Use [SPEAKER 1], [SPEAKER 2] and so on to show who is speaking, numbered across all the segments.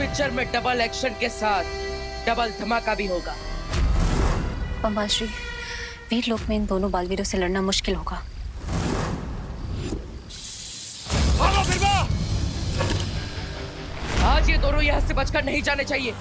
[SPEAKER 1] Picture में double action के साथ डबल धमाका भी होगा।
[SPEAKER 2] पंबाल श्री, वीर लोक में इन दोनों बालवीरों से लड़ना मुश्किल होगा।
[SPEAKER 1] भागो बिरबा! आज ये दोनों यहाँ से बचकर नहीं जाने चाहिए।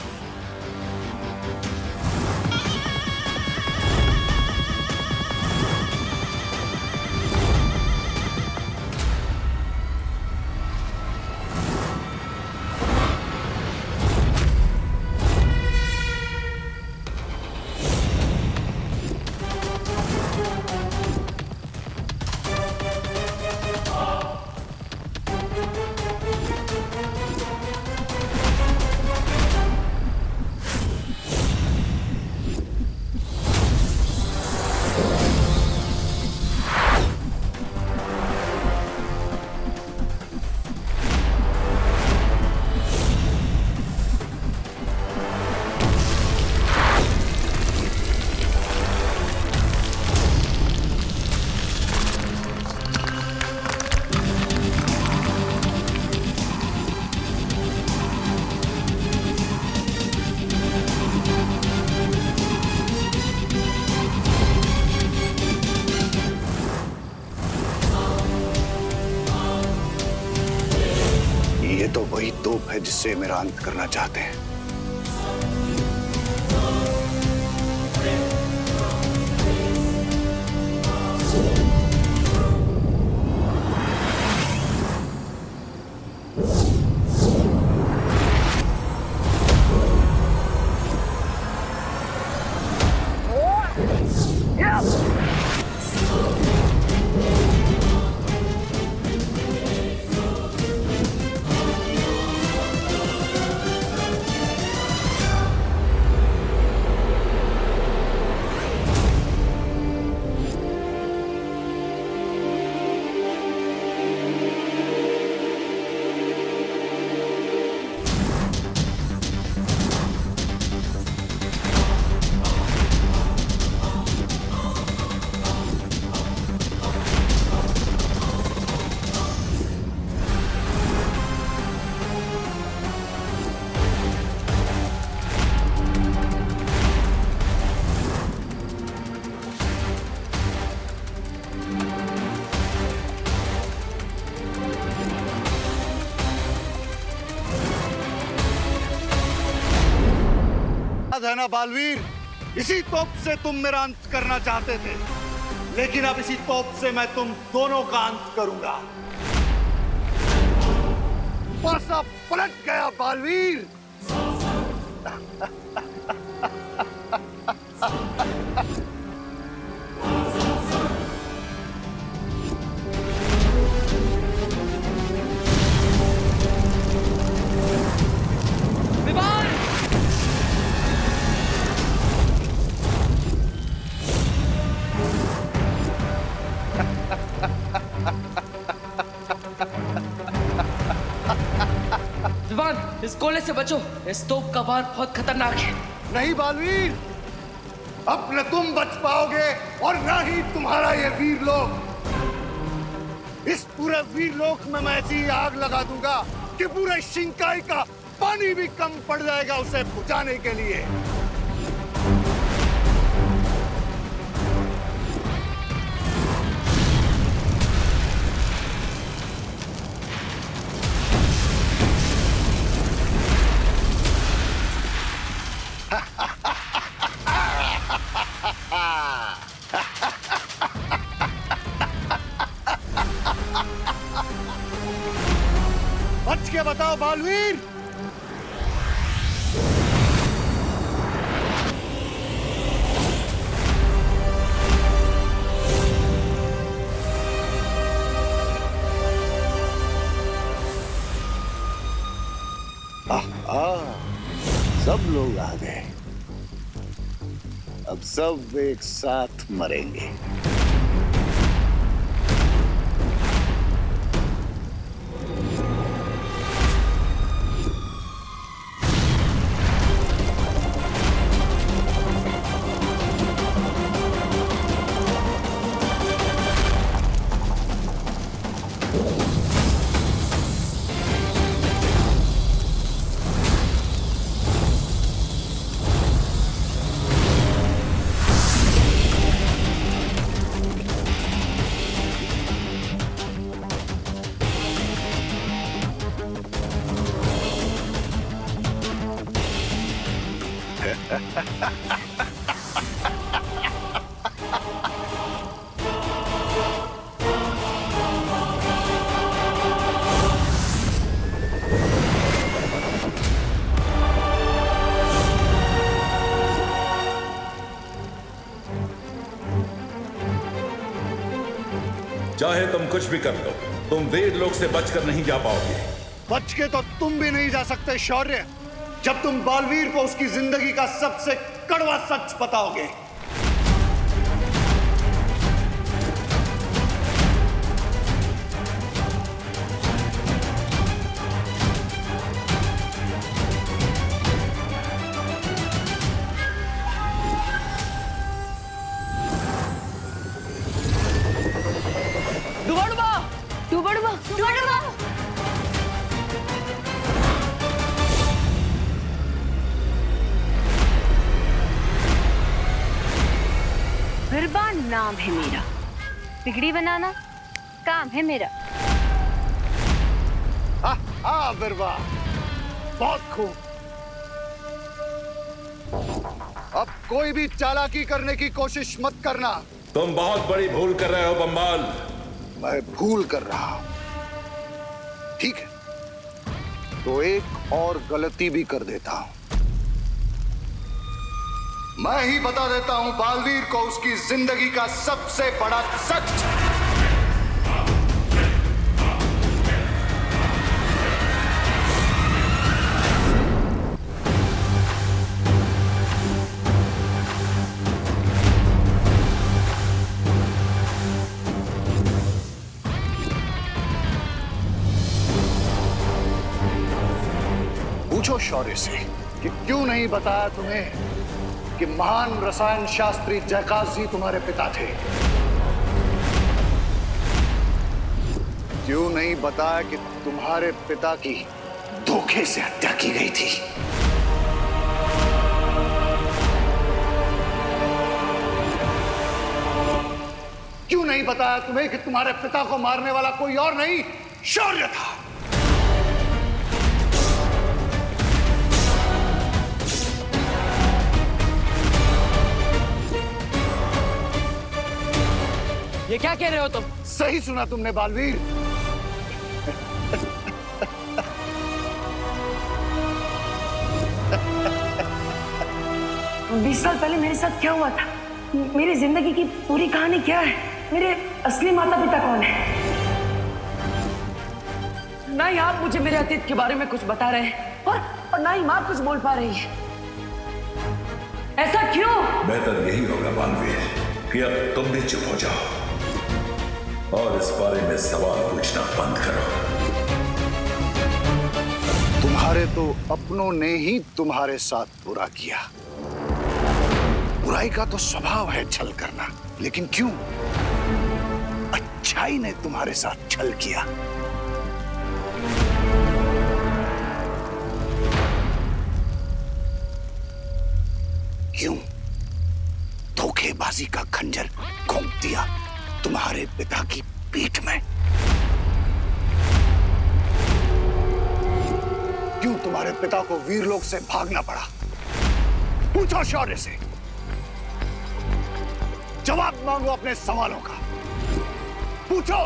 [SPEAKER 3] ये तो वही तोप है जिससे मेरा अंत करना चाहते हैं।
[SPEAKER 4] है ना बालवीर, इसी तोप से तुम मेरा अंत करना चाहते थे, लेकिन अब इसी तोप से मैं तुम दोनों का अंत करूंगा। पासा पलट गया बालवीर।
[SPEAKER 1] इस गोले से बचो, इस तोप का वार बहुत खतरनाक है।
[SPEAKER 4] नहीं बालवीर, अब न तुम बच पाओगे और न ही तुम्हारा ये वीर लोक। इस पूरे वीर लोक में मैं ऐसी आग लगा दूंगा कि पूरे शिंकाई का पानी भी कम पड़ जाएगा उसे बुझाने के लिए। बच के बताओ बालवीर। सब लोग आ गए, अब सब एक साथ मरेंगे।
[SPEAKER 5] चाहे तुम कुछ भी कर लो, तुम वीर लोग से बचकर नहीं जा पाओगे।
[SPEAKER 3] बच के तो तुम भी नहीं जा सकते शौर्य, जब तुम बालवीर को उसकी जिंदगी का सबसे कड़वा सच बताओगे।
[SPEAKER 2] बिरबा नाम है मेरा, बिगड़ी बनाना काम है मेरा।
[SPEAKER 3] हाँ बिरबा, बहुत खूब। अब कोई भी चालाकी करने की कोशिश मत करना।
[SPEAKER 5] तुम बहुत बड़ी भूल कर रहे हो बम्बाल।
[SPEAKER 3] मैं भूल कर रहा हूं, ठीक है, तो एक और गलती भी कर देता हूं। मैं ही बता देता हूं बालवीर को उसकी जिंदगी का सबसे बड़ा सच। पूछो शौर्य से कि क्यों नहीं बताया तुम्हें कि महान रसायन शास्त्री जयकाश जी तुम्हारे पिता थे। क्यों नहीं बताया कि तुम्हारे पिता की धोखे से हत्या की गई थी। क्यों नहीं बताया तुम्हें कि तुम्हारे पिता को मारने वाला कोई और नहीं, शौर्य था।
[SPEAKER 1] ये क्या कह रहे हो तुम?
[SPEAKER 3] सही सुना तुमने बालवीर।
[SPEAKER 6] 20 साल पहले मेरे साथ क्या हुआ था, मेरी जिंदगी की पूरी कहानी क्या है, मेरे असली माता पिता कौन है। ना ही आप मुझे मेरे अतीत के बारे में कुछ बता रहे हैं और ना ही माँ कुछ बोल पा रही है। ऐसा क्यों?
[SPEAKER 5] बेहतर यही होगा बालवीर कि अब तुम भी चुप हो जाओ और इस बारे में सवाल पूछना बंद करो।
[SPEAKER 3] तुम्हारे तो अपनों ने ही तुम्हारे साथ बुरा किया। बुराई का तो स्वभाव है छल करना, लेकिन क्यों अच्छाई ने तुम्हारे साथ छल किया। क्यों धोखेबाजी का खंजर घोंप दिया तुम्हारे पिता की पीठ में। क्यों तुम्हारे पिता को वीरलोक से भागना पड़ा। पूछो शौर्य से, जवाब मांगो अपने सवालों का। पूछो।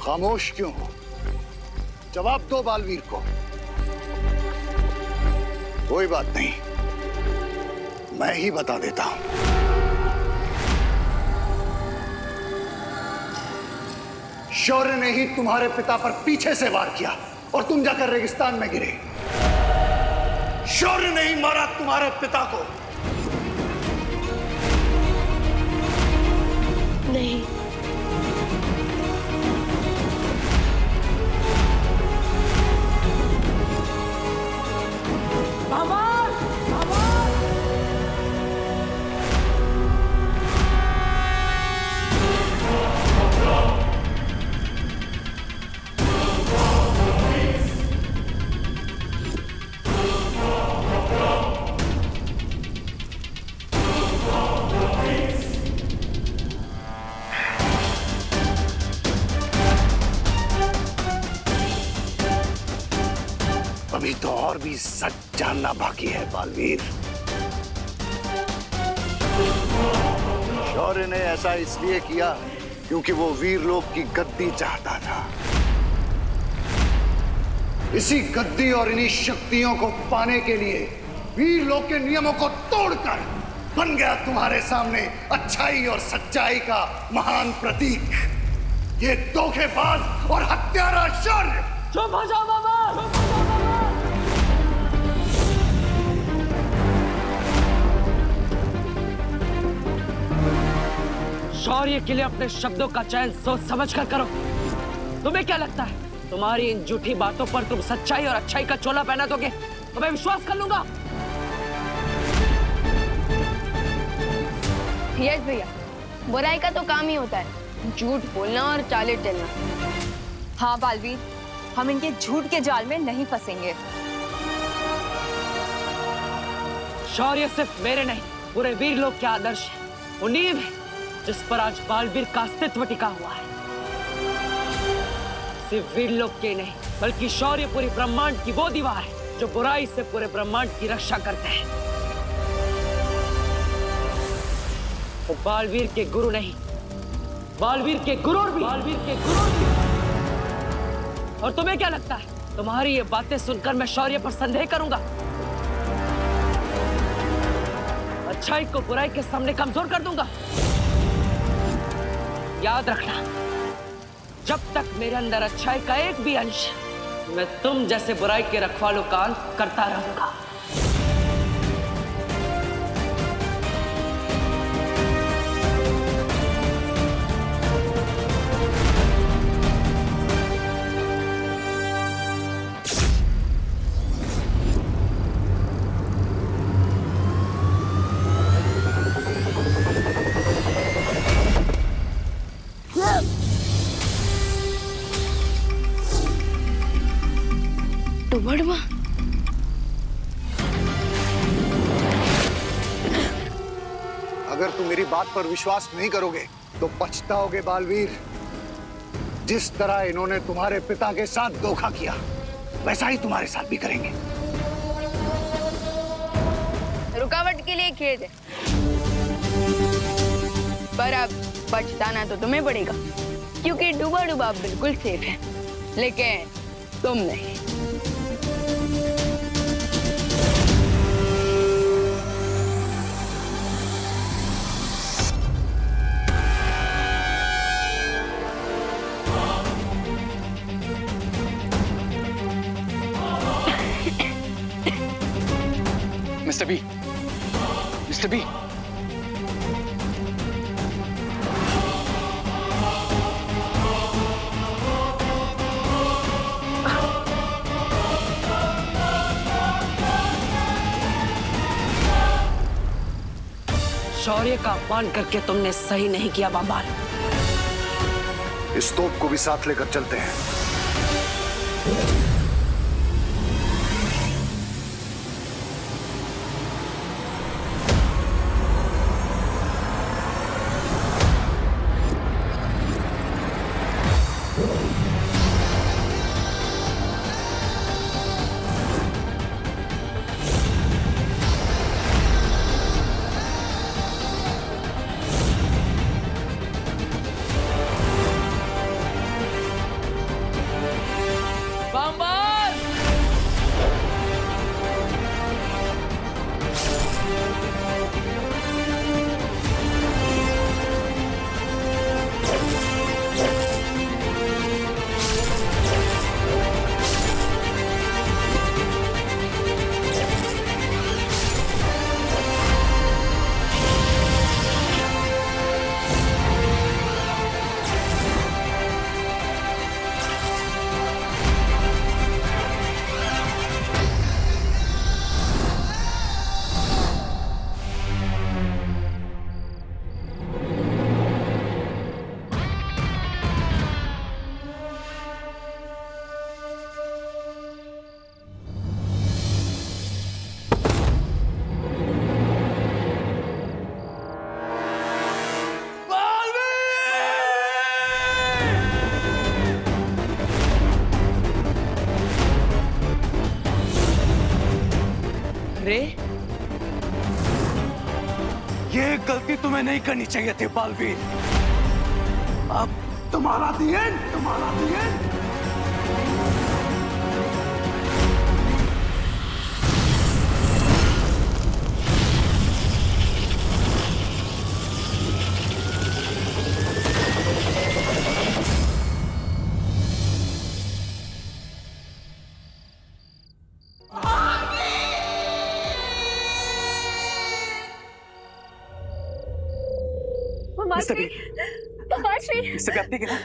[SPEAKER 3] खामोश क्यों हो? जवाब दो बालवीर को। कोई बात नहीं, मैं ही बता देता हूं। शौर्य ने ही तुम्हारे पिता पर पीछे से वार किया और तुम जाकर रेगिस्तान में गिरे। शौर्य ने ही मारा तुम्हारे पिता को।
[SPEAKER 6] नहीं,
[SPEAKER 3] और भी सच जानना बाकी है बालवीर। शौर्य ने ऐसा इसलिए किया क्योंकि वो वीरलोक की गद्दी चाहता था। इसी गद्दी और इन्हीं शक्तियों को पाने के लिए वीरलोक के नियमों को तोड़कर बन गया तुम्हारे सामने अच्छाई और सच्चाई का महान प्रतीक, ये धोखेबाज और हत्यारा शौर्य।
[SPEAKER 1] चुप हो जाओ बाबा। शौर्य के लिए अपने शब्दों का चयन सोच समझ कर करो। तुम्हें क्या लगता है तुम्हारी इन झूठी बातों पर तुम सच्चाई और अच्छाई का चोला पहना दोगे तो मैं विश्वास कर लूंगा?
[SPEAKER 2] यस भैया, बुराई का तो काम ही होता है झूठ बोलना और चाले चलना।
[SPEAKER 7] हाँ बालवीर, हम इनके झूठ के जाल में नहीं फंसेंगे।
[SPEAKER 1] शौर्य सिर्फ मेरे नहीं पूरे वीरलोक के आदर्श है, वो नींव है जिस पर आज बालवीर का अस्तित्व टिका हुआ है। सिर्फ वीरलोक के नहीं बल्कि शौर्य पूरी ब्रह्मांड की वो दीवार है जो बुराई से पूरे ब्रह्मांड की रक्षा करते हैं। वो बालवीर के गुरु नहीं, बालवीर के गुरूर भी। और तुम्हें क्या लगता है तुम्हारी ये बातें सुनकर मैं शौर्य पर संदेह करूंगा? अच्छाई को बुराई के सामने कमजोर कर दूंगा? याद रखना, जब तक मेरे अंदर अच्छाई का एक भी अंश, मैं तुम जैसे बुराई के रखवालों का अंत करता रहूंगा।
[SPEAKER 2] डुबड़वा,
[SPEAKER 3] अगर तुम मेरी बात पर विश्वास नहीं करोगे तो पछताओगे बालवीर। जिस तरह इन्होंने तुम्हारे पिता के साथ धोखा किया वैसा ही तुम्हारे साथ भी करेंगे।
[SPEAKER 2] रुकावट के लिए खेद है, पर अब पछताना तो तुम्हें पड़ेगा क्योंकि डूबा डूबा बिल्कुल सेफ है, लेकिन तुम नहीं।
[SPEAKER 8] मिस्टर बी, मिस्टर बी,
[SPEAKER 1] शौर्य का अपमान करके तुमने सही नहीं किया बाबाल।
[SPEAKER 3] इस तोप को भी साथ लेकर चलते हैं।
[SPEAKER 1] बाम्बा
[SPEAKER 4] गलती तुम्हें नहीं करनी चाहिए थी बालवीर। अब तुम्हारा दी एंड, तुम्हारा the end.
[SPEAKER 7] Mister B,
[SPEAKER 8] mister B आप ठीक है ना?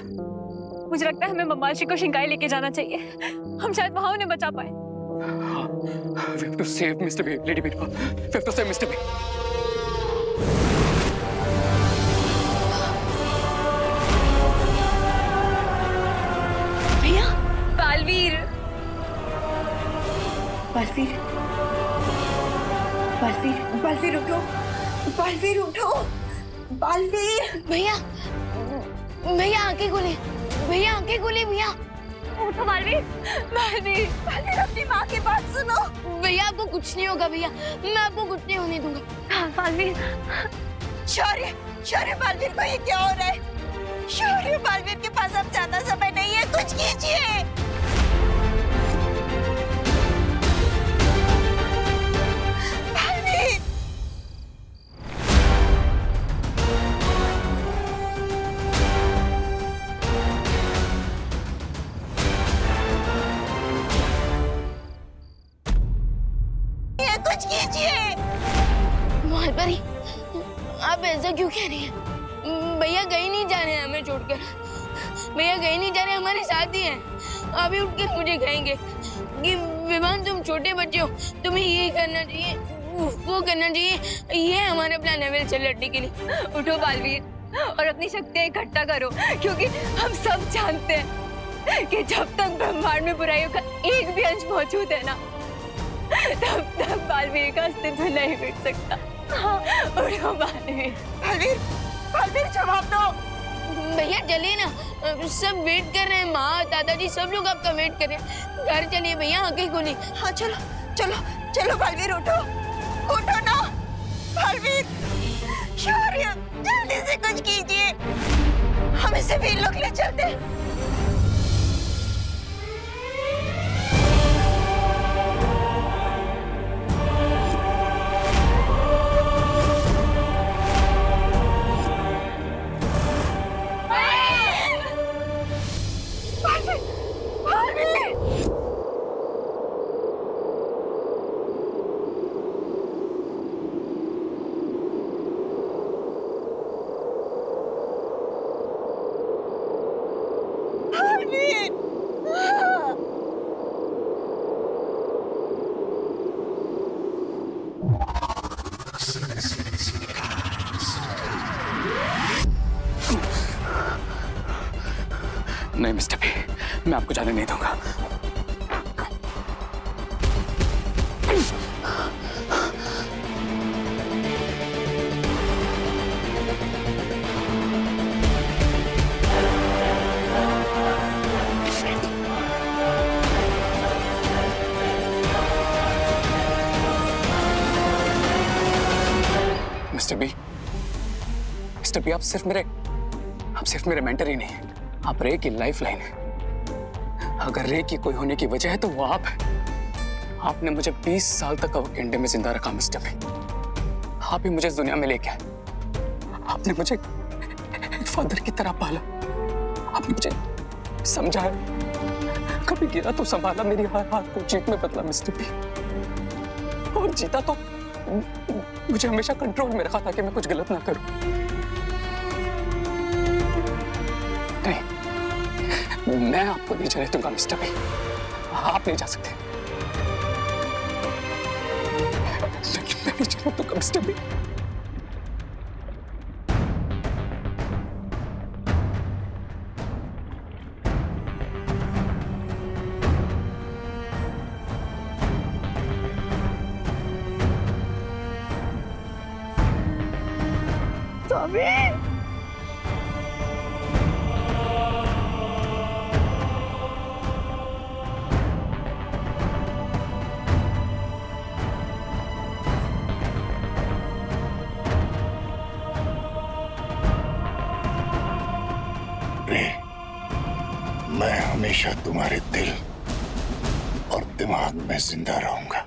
[SPEAKER 7] मुझे लगता है हमें ममाशी को शिंगाई लेके जाना चाहिए। हम शायद वहां उन्हें बचा पाए।
[SPEAKER 8] We have to save Mr. B, Lady Birpa. We have to save Mr. B.
[SPEAKER 2] भैया
[SPEAKER 7] बालवीर,
[SPEAKER 6] बालवीर, बालवीर, बालवीर उठो, बालवीर उठो, बालवीर।
[SPEAKER 2] भैया भैया आंखें खोले, भैया आंखें खोले, भैया
[SPEAKER 7] उठो बालवीर, बालवीर, बालवीर अपनी माँ की बात सुनो।
[SPEAKER 2] भैया आपको कुछ नहीं होगा भैया, मैं आपको कुछ नहीं होने दूंगा।
[SPEAKER 7] बालवीर,
[SPEAKER 6] शौर्य, शौर्य, बालवीर को ये क्या हो रहा है? शौर्य, बालवीर के पास अब ज्यादा समय नहीं है, कुछ कीजिए। बालवीर, ये कुछ कीजिए।
[SPEAKER 2] मालपरी, आप ऐसा क्यों कह रही हैं? भैया कहीं नहीं जा रहे हैं हमें छोड़कर, भैया कहीं नहीं जा रहे, हमारे साथ ही हैं। अभी उठ के मुझे कहेंगे कि विमान तुम छोटे बच्चे हो, तुम्हें ये करना चाहिए, वो करना चाहिए, ये हमारा प्लान है वेल से लड़ने के लिए।
[SPEAKER 7] उठो बालवीर और अपनी शक्तियां इकट्ठा करो, क्योंकि हम सब जानते हैं कि जब तक ब्रह्मांड में बुराइयों का एक भी अंश मौजूद है ना, तब तक बालवीर का अस्तित्व नहीं मिट सकता। हाँ, उठो बालवीर।
[SPEAKER 6] बालवीर, बालवीर जवाब दो।
[SPEAKER 2] भैया चलिए ना, सब वेट कर रहे हैं, माँ दादाजी सब लोग आपका वेट कर रहे हैं। घर चलिए भैया, आंखें खोली।
[SPEAKER 6] हाँ चलो, चलो, चलो बालवीर उठो, उठो ना, बालवीर। शौर्य, जल्दी से कुछ कीजिए, हम इसे वीर लोग ले चलते हैं।
[SPEAKER 8] नहीं मिस्टर बी, मैं आपको जाने नहीं दूंगा। मिस्टर बी, मिस्टर बी, आप सिर्फ मेरे मेंटर ही नहीं, आप रे की लाइफलाइन है। अगर रे की कोई होने की वजह है तो वो आप है। आपने मुझे 20 साल तक अवकेंडे में जिंदा रखा मिस्टर बी। आप ही मुझे इस दुनिया में लेके आए। आपने मुझे एक फादर की तरह पाला। आपने मुझे समझाया, कभी गिरा तो संभाला, मेरी हर हाथ को जीत में बदला मिस्टर बी। और जीता तो मुझे हमेशा कंट्रोल में रखा ताकि मैं कुछ गलत ना करूं। नहीं, मैं आपको नहीं जाने दूंगा मिस्टर बी। आप नहीं जा सकते। मैं नहीं जाने दूंगा मिस्टर बी।
[SPEAKER 3] रे, मैं हमेशा तुम्हारे दिल और दिमाग में जिंदा रहूंगा।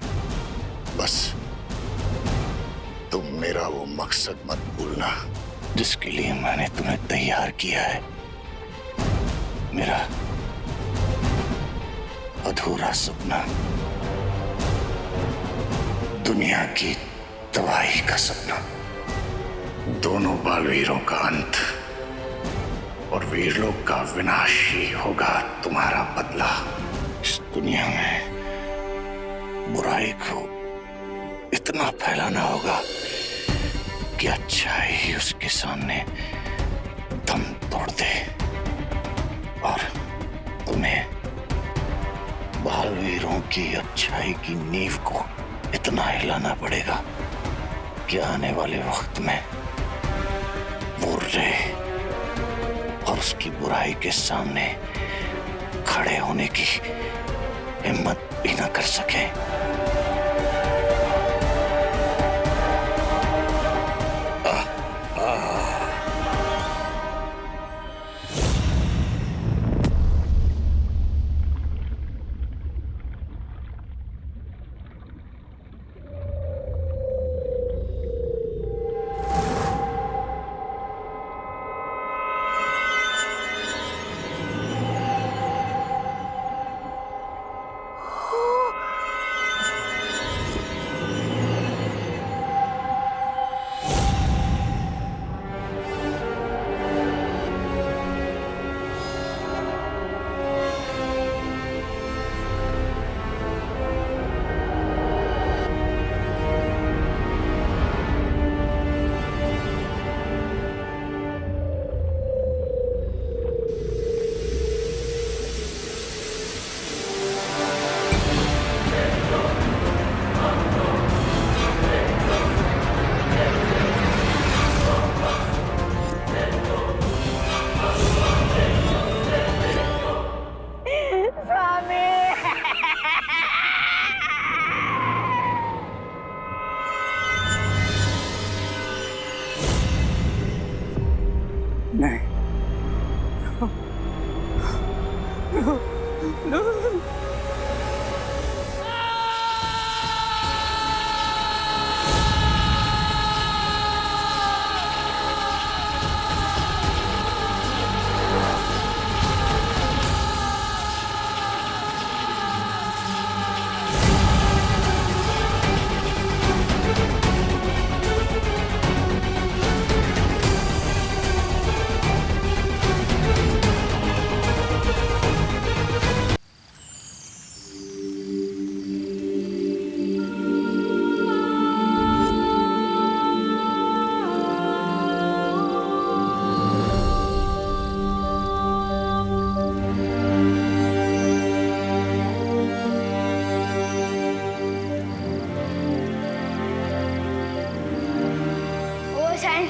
[SPEAKER 3] बस तुम मेरा वो मकसद मत भूलना जिसके लिए मैंने तुम्हें तैयार किया है। मेरा अधूरा सपना, दुनिया की तबाही का सपना, दोनों बालवीरों का अंत और वीरलोक का विनाश ही होगा तुम्हारा बदला। इस दुनिया में बुराई को इतना फैलाना होगा कि अच्छाई उसके सामने दम तोड़ दे, और तुम्हें बालवीरों की अच्छाई की नींव को इतना हिलाना पड़ेगा कि आने वाले वक्त में वो रे और उसकी बुराई के सामने खड़े होने की हिम्मत भी न कर सके।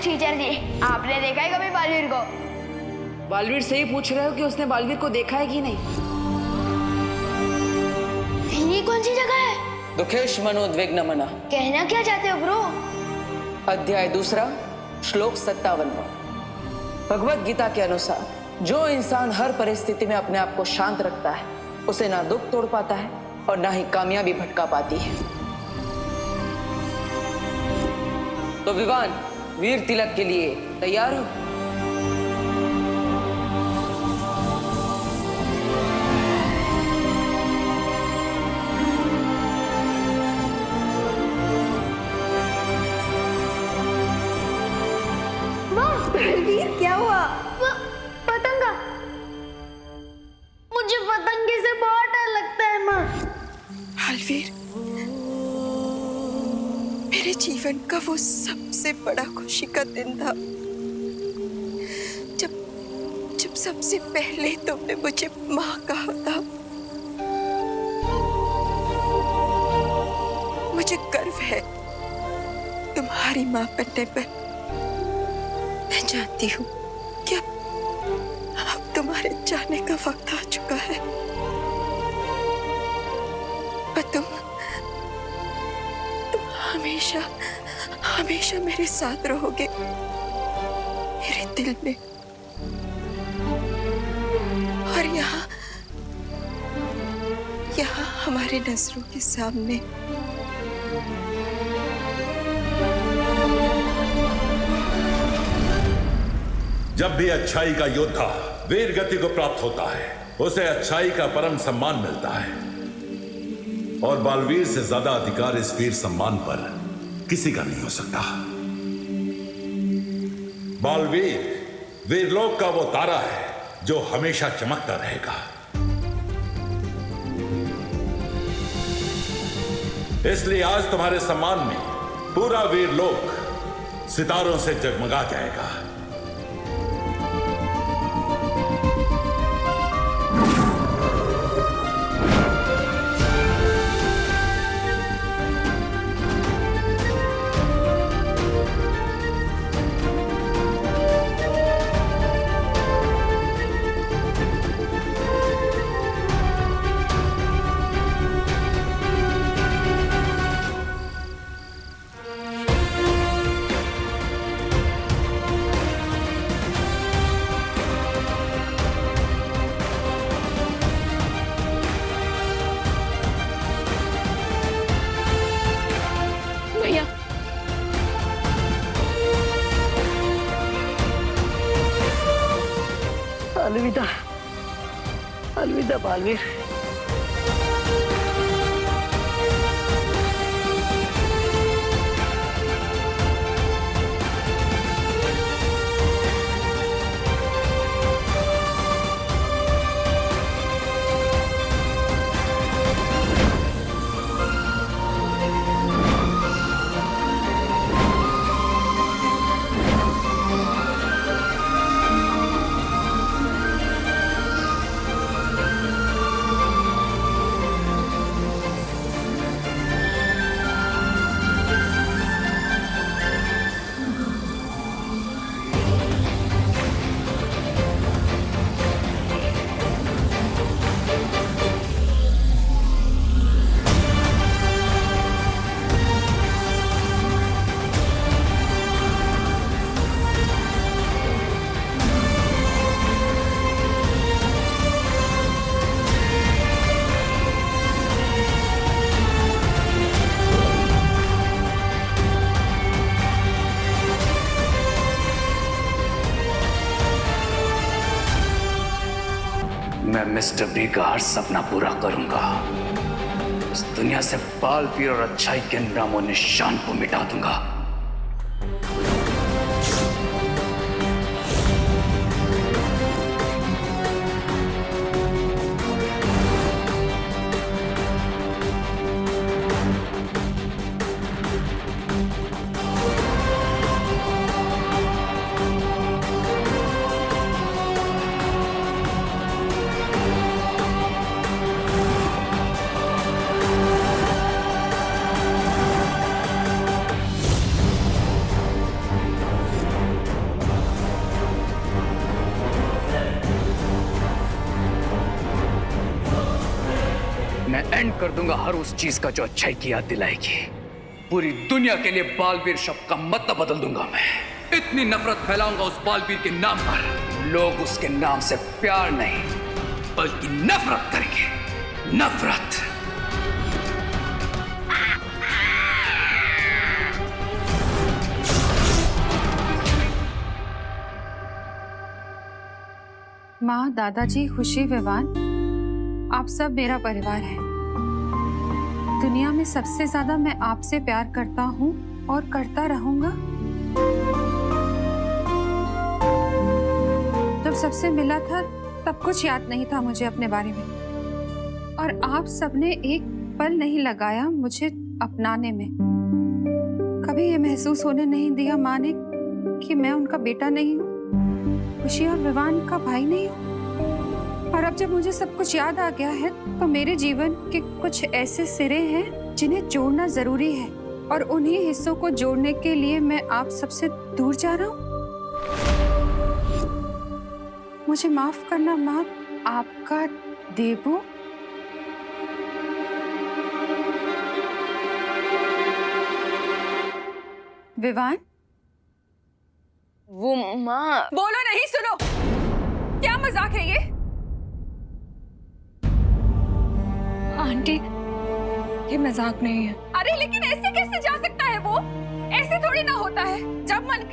[SPEAKER 2] टीचर जी, आपने देखा है कभी बालवीर को?
[SPEAKER 1] बालवीर से ही पूछ रहे हो कि उसने बालवीर को देखा है कि नहीं?
[SPEAKER 2] ये कौन सी जगह है?
[SPEAKER 1] दुखेश मनोद्विग्न मना।
[SPEAKER 2] कहना क्या चाहते हो ब्रो?
[SPEAKER 1] अध्याय 2 श्लोक 57। भगवत गीता के अनुसार जो इंसान हर परिस्थिति में अपने आप को शांत रखता है उसे ना दुख तोड़ पाता है और ना ही कामयाबी भटका पाती है। तो विवान, वीर तिलक के लिए तैयार हो?
[SPEAKER 6] बलवीर, क्या हुआ?
[SPEAKER 2] पतंगा। मुझे पतंगे से बहुत डर लगता है माँ।
[SPEAKER 6] बलवीर, मेरे जीवन का वो सबसे बड़ा खुशी का दिन था जब सबसे पहले तुमने मुझे माँ कहा था। मुझे गर्व है तुम्हारी माँ बनने पर। मैं जानती हूँ कि अब तुम्हारे जाने का वक्त आ चुका है, पर तुम हमेशा हमेशा मेरे साथ रहोगे, मेरे दिल में। हमारे नजरों के सामने।
[SPEAKER 5] जब भी अच्छाई का योद्धा वीर गति को प्राप्त होता है, उसे अच्छाई का परम सम्मान मिलता है, और बालवीर से ज्यादा अधिकार इस वीर सम्मान पर किसी का नहीं हो सकता। बालवीर वीरलोक का वो तारा है जो हमेशा चमकता रहेगा। इसलिए आज तुम्हारे सम्मान में पूरा वीरलोक सितारों से जगमगा जाएगा।
[SPEAKER 2] भैया
[SPEAKER 1] अलविदा, अलविदा बालवीर।
[SPEAKER 8] मैं मिस्टर बी का हर सपना पूरा करूंगा। इस दुनिया से बालवीर और अच्छाई के नामो निशान को मिटा दूंगा। मैं एंड कर दूंगा हर उस चीज का जो अच्छाई की याद दिलाएगी। पूरी दुनिया के लिए बालवीर शब्द का मतलब बदल दूंगा। मैं इतनी नफरत फैलाऊंगा उस बालवीर के नाम पर, लोग उसके नाम से प्यार नहीं बल्कि नफरत करेंगे। नफरत।
[SPEAKER 7] माँ, दादाजी, खुशी, विवान, आप सब मेरा परिवार है। दुनिया में सबसे ज्यादा मैं आपसे प्यार करता हूँ और करता रहूंगा। जब सबसे मिला था तब कुछ याद नहीं था मुझे अपने बारे में, और आप सबने एक पल नहीं लगाया मुझे अपनाने में। कभी ये महसूस होने नहीं दिया माँ ने कि मैं उनका बेटा नहीं हूँ, खुशी और विवान का भाई नहीं हूँ। और अब जब मुझे सब कुछ याद आ गया है तो मेरे जीवन के कुछ ऐसे सिरे हैं जिन्हें जोड़ना जरूरी है, और उन्हीं हिस्सों को जोड़ने के लिए मैं आप सबसे दूर जा रहा हूँ। मुझे माफ करना माँ, आपका देबू। विवान,
[SPEAKER 2] वो माँ।
[SPEAKER 7] बोलो नहीं, सुनो। क्या मजाक है ये?
[SPEAKER 2] आंटी
[SPEAKER 7] ये मजाक नहीं है।
[SPEAKER 9] अरे लेकिन ऐसे कैसे जा सकता है वो? ऐसे थोड़ी ना होता है। जब मन